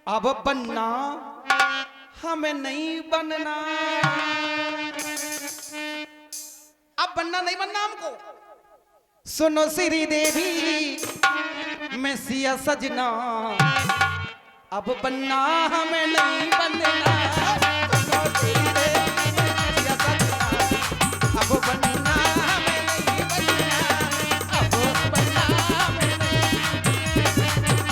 अब बनना हमें नहीं बनना, अब बनना नहीं बनना हमको। सुनो श्री देवी मैं सिया सजना, अब बनना हमें नहीं बनना। सुनो श्री देवी सिया सजना, अब बनना हमें नहीं बनना, अब बनना हमें नहीं।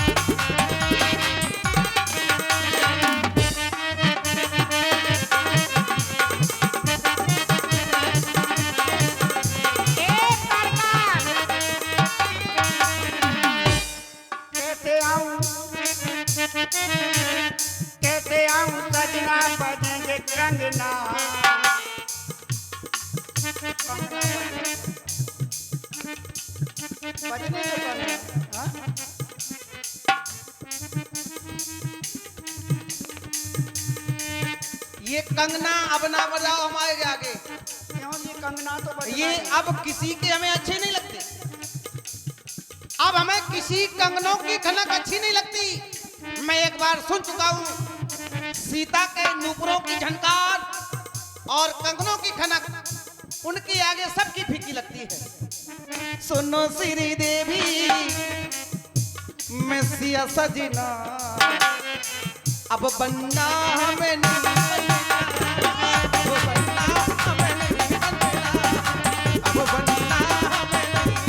कैसे आऊं सजना बजेंगे कंगना। बजने तो कंगना, हाँ? ये कंगना अब ना बजाओ हमारे आगे। क्यों ये कंगना तो बजना ये है। अब किसी के हमें अच्छे नहीं लगते। अब हमें किसी कंगनों की खनक अच्छी नहीं लगती। मैं एक बार सुन चुका हूँ सीता के नूपुरों की झनकार और कंगनों की खनक, उनके आगे सबकी फीकी लगती है। सुनो श्री देवी मैं सिया सजना, अब बनना हमें नहीं बनना, अब बनना हमें नहीं बनना, अब बनना हमें नहीं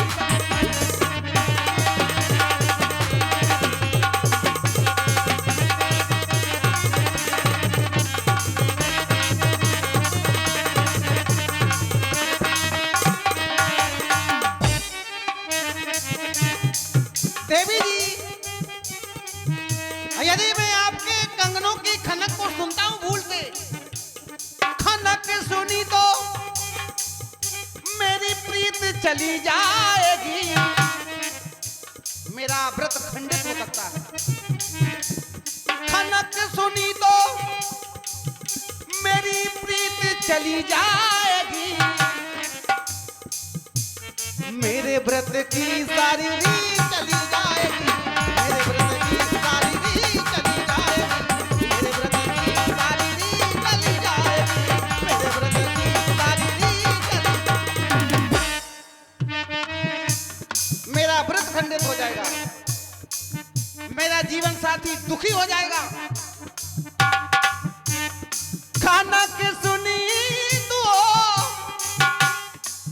देवी जी। यदि मैं आपके कंगनों की खनक को सुनता हूं भूल से, खनक सुनी तो मेरी प्रीत चली जाएगी, मेरा व्रत खंडित हो सकता है। खनक सुनी तो मेरी प्रीत चली जाएगी, मेरे व्रत की सारी रीत चली जाएगी, मेरे व्रत की सारी रीत चली जाएगी, मेरे व्रत की सारी रीत चली जाएगी, मेरे व्रत की सारी रीत चली जाएगी। मेरा व्रत खंडित हो जाएगा, मेरा जीवन साथी दुखी हो जाएगा। खाना के सुनी तो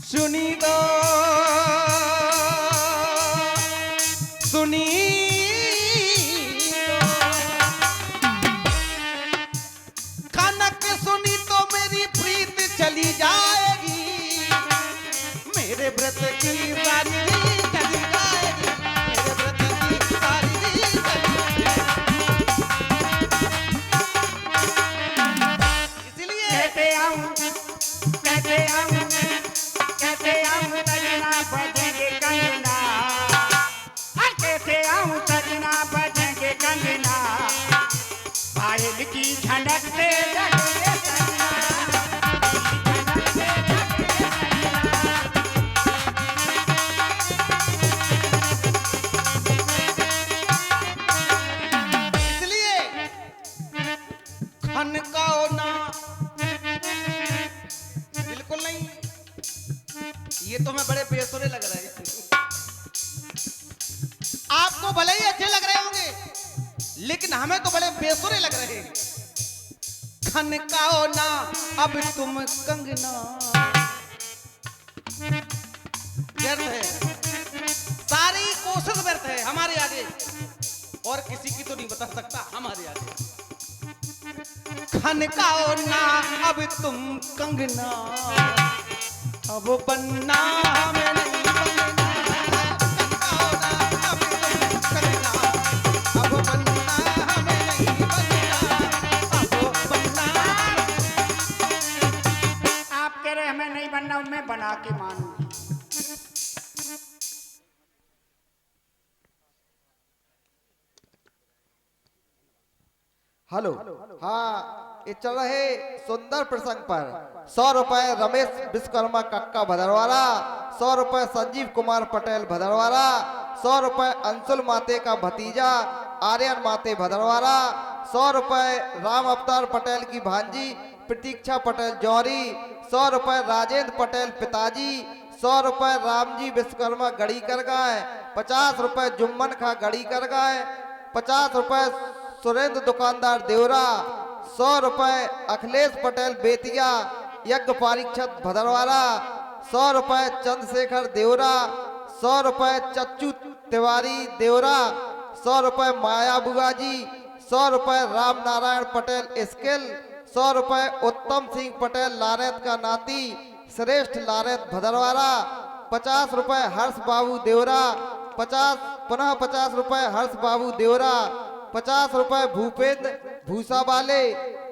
सुनी खनक सुनी तो मेरी प्रीत चली जाएगी, मेरे व्रत की सारी रीत चली जाएगी, मेरे व्रत की सारी रीत चली जाएगी। इसलिए कैसे आऊं सजना बजेंगे कंगना। कैसे आऊं सजना बजेंगे कंगना, पायल की झनक से जगे सजना, झनक से जगे सजना। इसलिए खनकाओ ना, बिल्कुल नहीं। ये तो मैं बड़े बेसुरे लग रहे हैं, आपको भले ही अच्छे लग रहे होंगे लेकिन हमें तो बड़े बेसुरे लग रहे हैं। खनकाओ ना अब तुम कंगना, व्यर्थ है, सारी कोशिश व्यर्थ है हमारे आगे, और किसी की तो नहीं बता सकता हमारे आगे। खनकाओ ना अब तुम कंगना, अब बनना हमें नहीं बनना, खनकाओ ना अब तुम कंगना, अब बनना हमें नहीं बनना, अब बनना। आप कह रहे हमें नहीं बनना, मैं बना के मानूंगी। हेलो, हाँ, ये चल रहे सुंदर प्रसंग पर 100 रुपए रमेश विश्वकर्मा कक्का भदरवाला, 100 रुपए संजीव कुमार पटेल भदरवाला, 100 रुपए अंशुल माते का भतीजा आर्यन माते भदरवारा। 100 रुपए राम अवतार पटेल की भांजी प्रतीक्षा पटेल जौहरी। 100 रुपए राजेंद्र पटेल पिताजी। 100 रुपए रामजी विश्वकर्मा गढ़ी कर गाय। 50 रुपए जुम्मन खा गढ़ी कर गाय। 50 रुपए सुरेंद्र दुकानदार देवरा। 100 रुपए अखिलेश पटेल बेतिया यज्ञ पारीक्षक भदरवारा। 100 रुपए चंद्रशेखर देवरा। 100 रुपए चच्चू तिवारी देवरा। 100 रुपए माया बुगाजी। 100 रुपए राम नारायण पटेल स्किल। 100 रुपए उत्तम सिंह पटेल लारेत का नाती श्रेष्ठ लारेत भदरवारा। 50 रुपए हर्ष बाबू देवरा। 50 रुपए हर्ष बाबू देवरा। 50 रुपए भूपेंद्र भूसा वाले।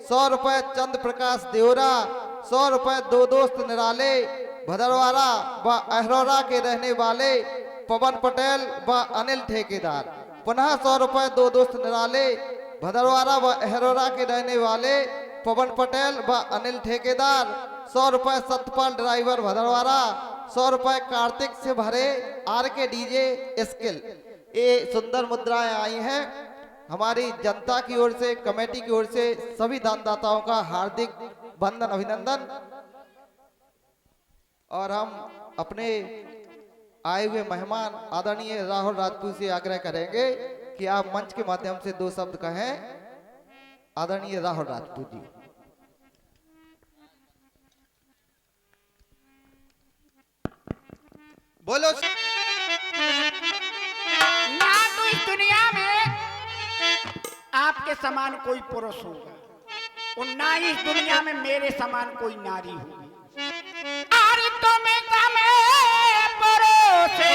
100 रुपए चंद्र प्रकाश देवरा। 100 रुपए दो दोस्त निराले भदरवारा व अहरोरा के रहने वाले पवन पटेल व अनिल ठेकेदार। पुनः 100 रुपए दो दोस्त निराले भदरवारा व अहरोरा के रहने वाले पवन पटेल व अनिल ठेकेदार। 100 रुपए सतपाल ड्राइवर भदरवारा। 100 रुपए कार्तिक से भरे आर के डीजे स्किल। ये सुंदर मुद्राएं आई हैं हमारी जनता की ओर से, कमेटी की ओर से सभी दानदाताओं का हार्दिक वंदन अभिनंदन। और हम अपने आए हुए मेहमान आदरणीय राहुल राजपूत से आग्रह करेंगे कि आप मंच के माध्यम से 2 शब्द कहें। आदरणीय राहुल राजपूत जी। बोलो। ना तो इस दुनिया में आपके समान कोई पुरुष होगा और ना ही इस दुनिया में मेरे समान कोई नारी होगी। अरे तुम्हें कमे परोसे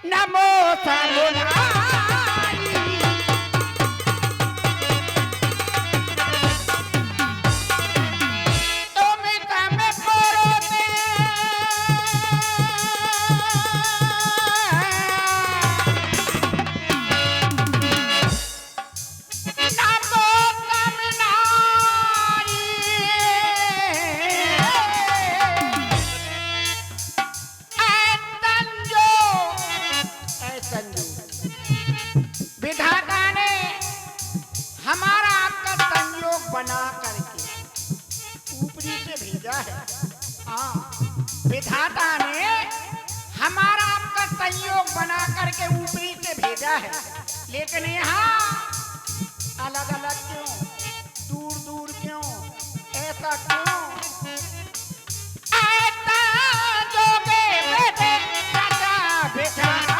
नमो सरुनाई। तुम्हें कमे परोसे नमो सरुनाई। विधाता ने हमारा आपका संयोग बना करके ऊपरी से भेजा है। हाँ, विधाता ने हमारा आपका संयोग बना करके ऊपरी से भेजा है, लेकिन यहाँ अलग अलग क्यों, दूर दूर क्यों, ऐसा क्यों? ऐसा जोगे बेटे राजा बेचारा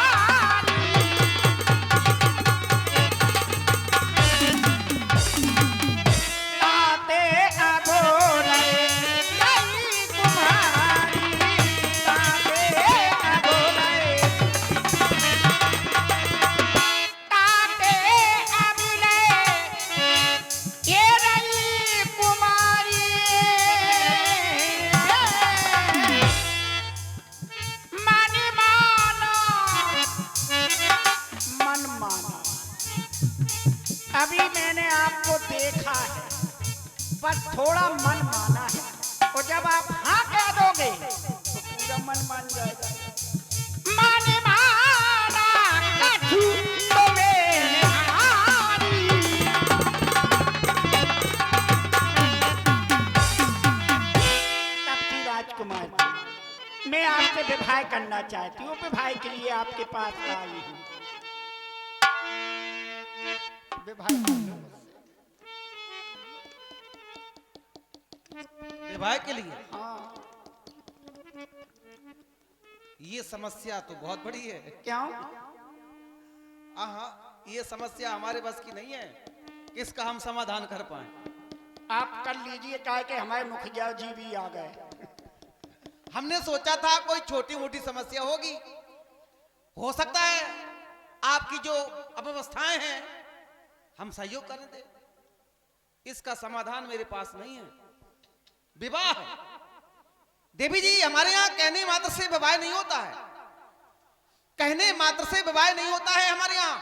अभी मैंने आपको देखा है, बस थोड़ा मन माना है, और जब आप हाँ कह दोगे तो पूरा मन मान जाएगा। मन माना कछु तो मेरे हारी। तब की राजकुमार जी, मैं आपसे विवाह करना चाहती हूँ, विवाह के लिए आपके पास आई हूँ। विवाह के लिए? हाँ। ये समस्या तो बहुत बड़ी है। क्यों? हाँ, ये समस्या हमारे बस की नहीं है कि इसका हम समाधान कर पाए। आप कर लीजिए, काहे कि हमारे मुखिया जी भी आ गए। हमने सोचा था कोई छोटी मोटी समस्या होगी, हो सकता है आपकी जो अव्यवस्थाएं हैं हम सहयोग कर दे। इसका समाधान मेरे पास नहीं है। विवाह देवी जी, हमारे यहाँ कहने मात्र से विवाह नहीं होता है। कहने मात्र से विवाह नहीं होता है हमारे यहाँ।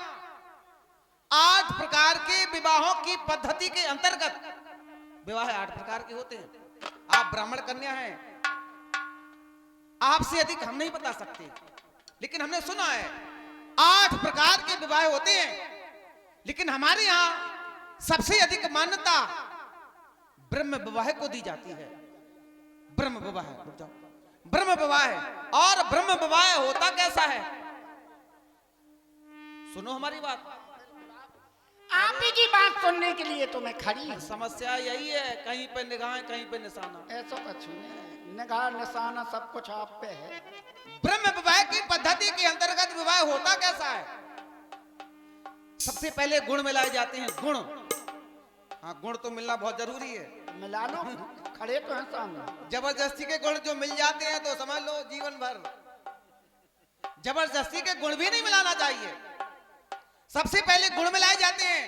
8 प्रकार के विवाहों की पद्धति के अंतर्गत विवाह 8 प्रकार के होते हैं। आप ब्राह्मण कन्या हैं, आपसे अधिक हम नहीं बता सकते, लेकिन हमने सुना है 8 प्रकार के विवाह होते हैं, लेकिन हमारे यहाँ सबसे अधिक मान्यता ब्रह्म विवाह को दी जाती है। ब्रह्म विवाह, ब्रह्म विवाह। और ब्रह्म विवाह होता कैसा है? सुनो हमारी बात। आप ही की बात सुनने के लिए तो मैं खड़ी हूं। समस्या यही है, कहीं पे निगाहें, कहीं पे निशाना। ऐसा कुछ नहीं, निगाह निशाना सब कुछ आप पे है। ब्रह्म विवाह की पद्धति के अंतर्गत विवाह होता कैसा है? सबसे पहले गुण मिलाए जाते हैं। गुण, हाँ, गुण तो मिलना बहुत जरूरी है। मिला लो, खड़े तो हैं सामने। जबरदस्ती के गुण जो मिल जाते हैं तो समझ लो जीवन भर। जबरदस्ती के गुण भी नहीं मिलाना चाहिए। सबसे पहले गुण मिलाए जाते हैं,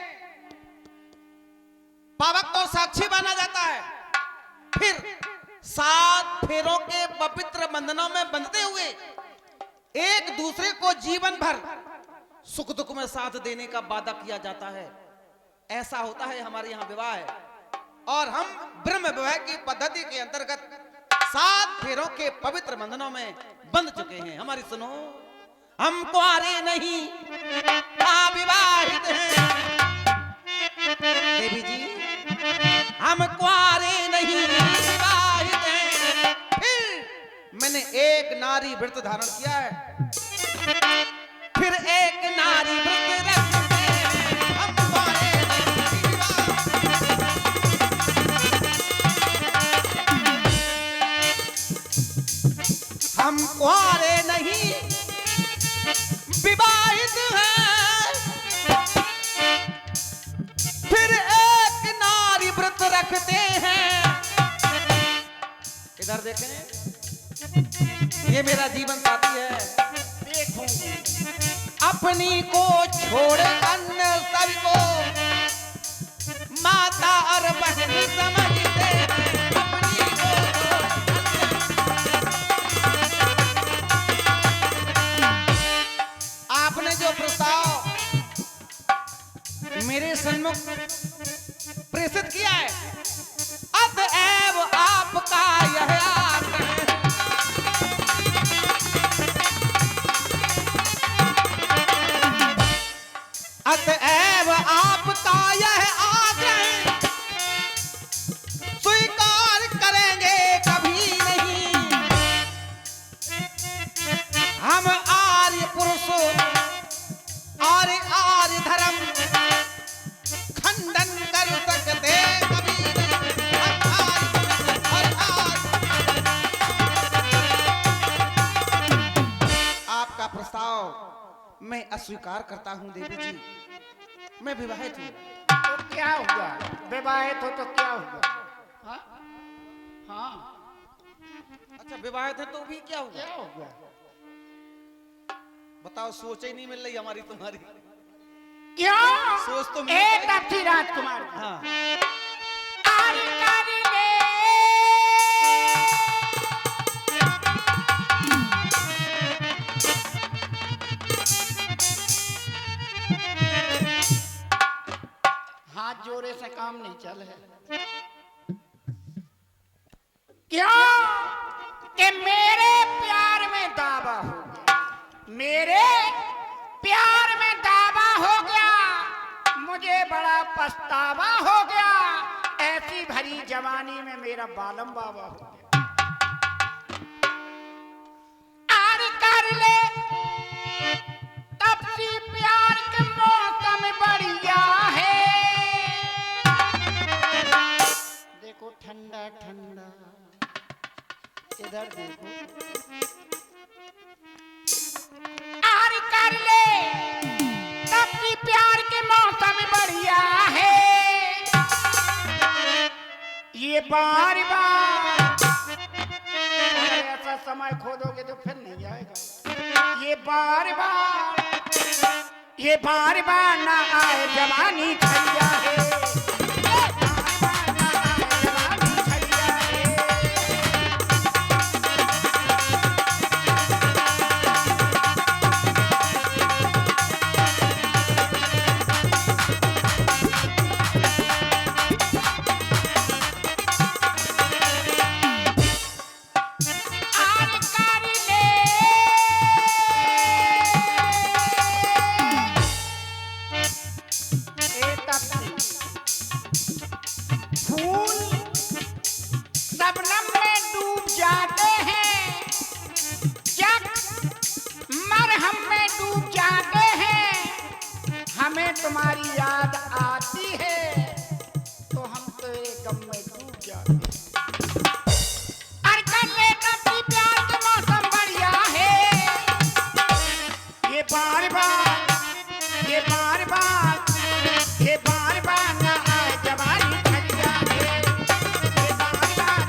पावक को साक्षी माना जाता है। फिर 7 फेरों के पवित्र बंधनों में बंधते हुए एक दूसरे को जीवन भर सुख दुख में साथ देने का वादा किया जाता है। ऐसा होता है हमारे यहाँ विवाह है। और हम ब्रह्म विवाह की पद्धति के अंतर्गत 7 फेरों के पवित्र बंधनों में बंध चुके हैं। हमारी सुनो, हम कुंवारे नहीं अविवाहित हैं। देवी जी, हम कुंवारे नहीं विवाहित हैं। फिर मैंने एक नारी व्रत धारण किया है, फिर एक नारी व्रत रखते हैं। हम कुंवारे नहीं विवाहित, हम कुंवारे नहीं विवाहित हैं। फिर एक नारी व्रत रखते हैं। इधर देखें, ये मेरा जीवन साथी है। देखो, अपनी को छोड़ अन्य सभी को माता और बहन समझते हैं। अपनी को आपने जो प्रस्ताव मेरे सन्मुख प्रेषित किया है, अतएव आपका यह आग्रह है। अतएव आपका यह आग्रह स्वीकार करेंगे कभी नहीं। हम आर्य पुरुष और आर्य धर्म खंडन कर सकते कभी नहीं। आपका प्रस्ताव मैं अस्वीकार करता हूं देवी जी। मैं विवाहित हूं। तो क्या हुआ? विवाहित हो तो क्या हुआ? हाँ, हाँ, अच्छा, विवाहित है तो भी क्या हुआ? क्या हुआ? बताओ, सोच ही नहीं मिल रही हमारी तुम्हारी। क्यों? सोच तो मिल एक रही। थी राजकुमार। हाँ, आरी कारी ले। हाथ जोड़े से काम नहीं चल है। क्यों? कि मेरे प्यार में दावा हो गया, मेरे प्यार में दावा हो गया, मुझे बड़ा पछतावा हो गया। ऐसी भरी जवानी में मेरा बालम बाबा हो गया। आर कर ले तब से प्यार के मौसम बढ़िया है। देखो ठंडा ठंडा, इधर देखो। आर कर ले तब भी प्यार के मौसम बढ़िया है। ये बार बार अगर ऐसा समय खोदोगे तो फिर नहीं आएगा। ये बार बार ना आए जवानी छैया है। हमें तुम्हारी याद आती है तो हम तेरे गम में डूब जाते हैं। अरे कर ले कभी प्यार के मौसम बढ़िया है, ये बार बार ना आए जवानी खड़िया है, ये बार बार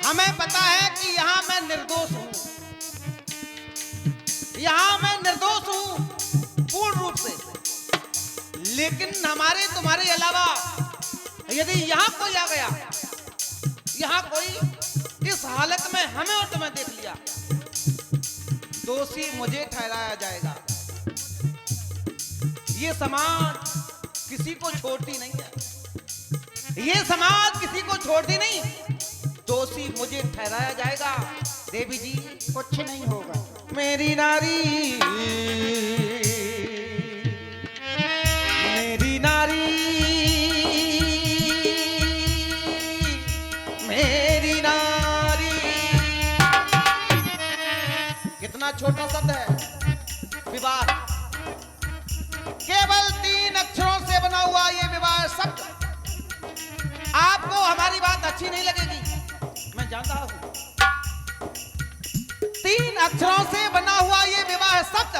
हमें पता है कि यहाँ मैं निर्दोष हूँ, यहाँ मैं निर्दोष हूँ पूर्ण रूप से। लेकिन हमारे तुम्हारे अलावा यदि यहाँ कोई आ गया, यहाँ कोई इस हालत में हमें और तुम्हें देख लिया, दोषी मुझे ठहराया जाएगा। ये समाज किसी को छोड़ती नहीं है, ये समाज किसी को छोड़ती नहीं, दोषी मुझे ठहराया जाएगा। देवी जी कुछ नहीं होगा। मेरी नारी, मेरी नारी, मेरी नारी। कितना छोटा शब्द है विवाह, केवल 3 अक्षरों से बना हुआ ये विवाह शब्द। आपको हमारी बात अच्छी नहीं लगेगी, मैं जानता हूं। 3 अक्षरों से बना हुआ ये विवाह शब्द,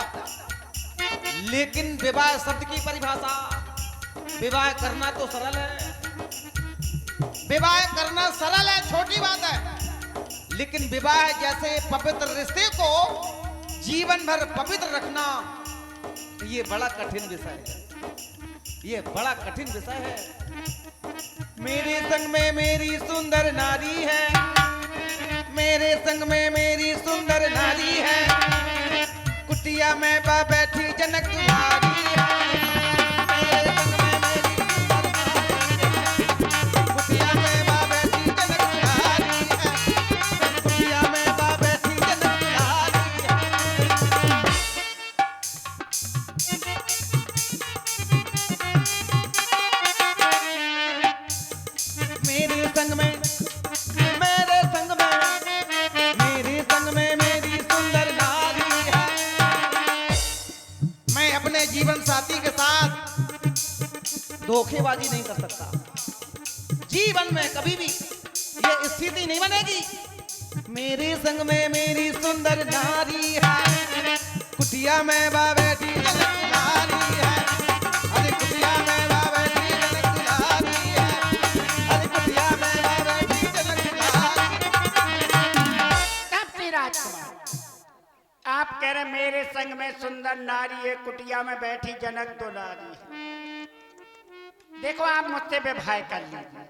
लेकिन विवाह शब्द की परिभाषा, विवाह करना तो सरल है, विवाह करना सरल है, छोटी बात है। लेकिन विवाह जैसे पवित्र रिश्ते को जीवन भर पवित्र रखना, ये बड़ा कठिन विषय है, ये बड़ा कठिन विषय है। मेरे संग में मेरी सुंदर नारी है, मेरे संग में मेरी सुंदर नारी है, कुटिया में बैठी जनक दुलारी है। मेरे संग में मेरी सुंदर नारी है, कुटिया में बैठी जनक दुलारी है, कुटिया में बैठी जनक दुलारी है। मेरे संग में, मेरे संग में, मेरे संग में मेरी सुंदर नारी है। मैं अपने जीवन साथी के साथ धोखेबाजी नहीं कर सकता, जीवन में कभी भी ये स्थिति नहीं बनेगी। मेरे संग में मेरी सुंदर नारी है, कुटिया में बैठी जनक दुलारी है, अरे कुटिया में बैठी जनक दुलारी है, अरे कुटिया में बैठी जनक दुलारी। तब से राजकुमार आप कह रहे मेरे संग में सुंदर नारी है, कुटिया में बैठी जनक दुलारी है। देखो आप मुझसे विवाह कर लीजिए।